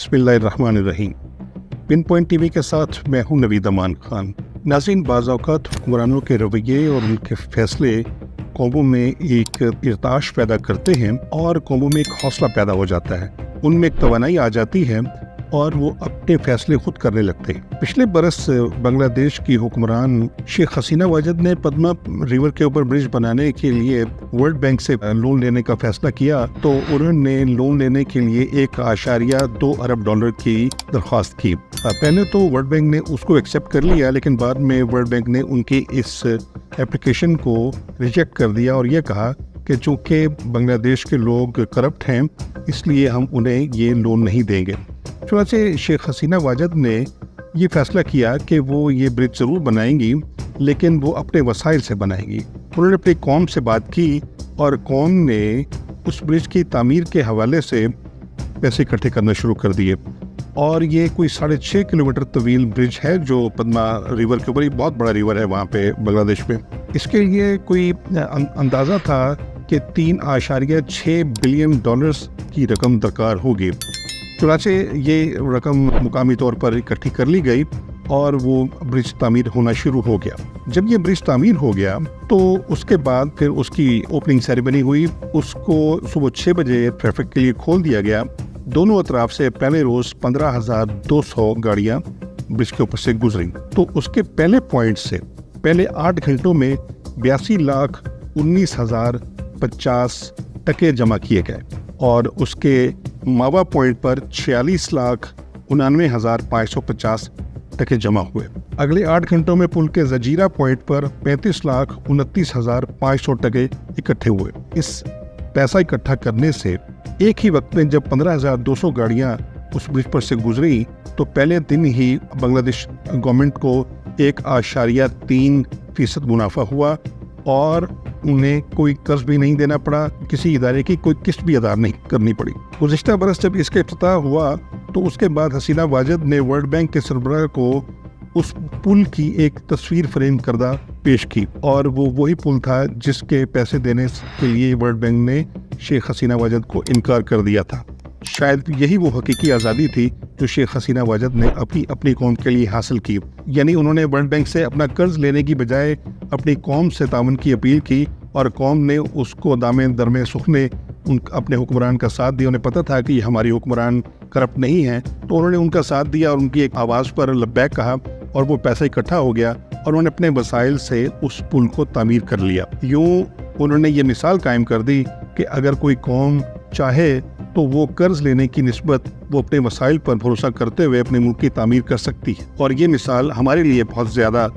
बिस्मिल्लाहिर्रहमानिर्रहीम। Pin point TV के साथ मैं हूं नवीद अमान खान। नाज़रीन, बाज़ औक़ात हुक्मरानों के रवैये और उनके फैसले कौमों में एक इर्ताश पैदा करते हैं और कौमों में एक हौसला पैदा हो जाता है, उनमें एक तवानाई आ जाती है और वो अपने फैसले खुद करने लगते हैं। पिछले बरस बांग्लादेश की हुक्मरान शेख हसीना वाजिद ने पद्मा रिवर के ऊपर ब्रिज बनाने के लिए वर्ल्ड बैंक से लोन लेने का फैसला किया, तो उन्होंने लोन लेने के लिए 1.2 अरब डॉलर की दरख्वास्त की। पहले तो वर्ल्ड बैंक ने उसको एक्सेप्ट कर लिया, लेकिन बाद में वर्ल्ड बैंक ने उनकी इस एप्लीकेशन को रिजेक्ट कर दिया और ये कहा कि चूँकि बांग्लादेश के लोग करप्ट हैं, इसलिए हम उन्हें ये लोन नहीं देंगे। चुनांचे शेख हसीना वाजिद ने ये फैसला किया कि वो ये ब्रिज ज़रूर बनाएंगी, लेकिन वो अपने वसाइल से बनाएंगी। उन्होंने अपनी कौम से बात की और कौम ने उस ब्रिज की तामीर के हवाले से पैसे इकट्ठे करना शुरू कर दिए और ये कोई 6.5 किलोमीटर तवील ब्रिज है जो पद्मा रिवर के ऊपर, बहुत बड़ा रिवर है वहाँ पे बांग्लादेश में। इसके लिए कोई अंदाज़ा था कि 3.6 बिलियन डॉलर्स की रकम दरकार होगी। चुनांचे ये रकम मुकामी तौर पर इकट्ठी कर ली गई और वो ब्रिज तामीर होना शुरू हो गया। जब ये ब्रिज तामीर हो गया तो उसके बाद फिर उसकी ओपनिंग सेरेमनी हुई। उसको सुबह 6 बजे ट्रैफिक के लिए खोल दिया गया। दोनों अतराफ से पहले रोज़ 15,200 गाड़ियाँ ब्रिज के ऊपर से गुजरी। तो उसके पहले पॉइंट से पहले 8 घंटों में 82,19,050 टके जमा किए गए और उसके मावा पॉइंट पर 46,99,550 टके जमा हुए। अगले 8 घंटों में पुल के जजीरा पॉइंट पर 35,29,500 टके इकट्ठे हुए। इस पैसा इकट्ठा करने से एक ही वक्त में जब 15,200 गाड़ियां उस ब्रिज पर से गुजरी, तो पहले दिन ही बांग्लादेश गवर्नमेंट को 1.3% मुनाफा हुआ और उन्हें कोई कर्ज भी नहीं देना पड़ा, किसी इदारे की कोई किस्त भी अदा नहीं करनी पड़ी। गुज़िश्ता बरस जब इसका इफ्तिताह हुआ तो उसके बाद हसीना वाजिद ने वर्ल्ड बैंक के सरबराह को उस पुल की एक तस्वीर फ्रेम करदा पेश की और वो वही पुल था जिसके पैसे देने के लिए वर्ल्ड बैंक ने शेख हसीना वाजिद को इनकार कर दिया था। शायद यही वो हकीकी आज़ादी थी जो शेख हसीना वाजिद ने अपनी कौम के लिए हासिल की। यानी उन्होंने वर्ल्ड बैंक से अपना कर्ज लेने की बजाय अपनी कौम से तावन की अपील की और कौम ने उसको दामे दरमे सुख ने अपने हुक्मरान का साथ दिया। उन्हें पता था कि हमारी हुक्मरान करप्ट नहीं हैं, तो उन्होंने उनका साथ दिया और उनकी एक आवाज़ पर लब्बैक कहा और वो पैसा इकट्ठा हो गया और उन्होंने अपने वसाइल से उस पुल को तामीर कर लिया। यूँ उन्होंने ये मिसाल कायम कर दी कि अगर कोई कौम चाहे तो वो कर्ज लेने की निस्बत वो अपने वसाइल पर भरोसा करते हुए अपने मुल्क की तामीर कर सकती है और ये मिसाल हमारे लिए बहुत ज़्यादा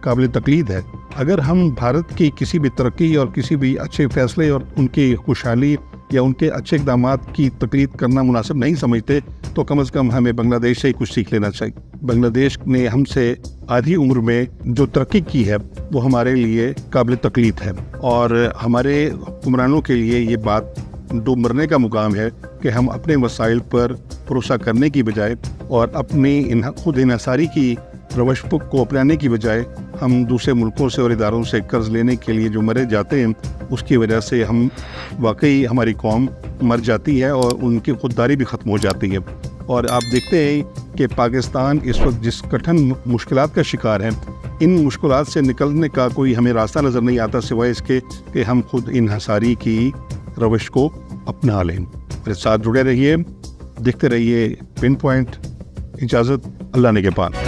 काबिल तकलीद है। अगर हम भारत की किसी भी तरक्की और किसी भी अच्छे फैसले और उनकी खुशहाली या उनके अच्छे इक़दामात की तकलीद करना मुनासिब नहीं समझते, तो कम से कम हमें बांग्लादेश से ही कुछ सीख लेना चाहिए। बांग्लादेश ने हमसे आधी उम्र में जो तरक्की की है वो हमारे लिए काबिल तकलीद है और हमारे हुक्मरानों के लिए ये बात डूब मरने का मुकाम है कि हम अपने वसाइल पर भरोसा करने की बजाय और अपनी खुद इन्हसारी की रवश को अपनाने की बजाय हम दूसरे मुल्कों से और इदारों से कर्ज लेने के लिए जो मरे जाते हैं, उसकी वजह से हम वाकई हमारी कौम मर जाती है और उनकी खुददारी भी ख़त्म हो जाती है। और आप देखते हैं कि पाकिस्तान इस वक्त जिस कठिन मुश्किलात का शिकार है, इन मुश्किलात से निकलने का कोई हमें रास्ता नज़र नहीं आता सिवाय इसके कि हम खुद इन्हसारी की रवश को अपना लें। मेरे साथ जुड़े रहिए, देखते रहिए पिन पॉइंट। इजाज़त, अल्लाह ने के पास।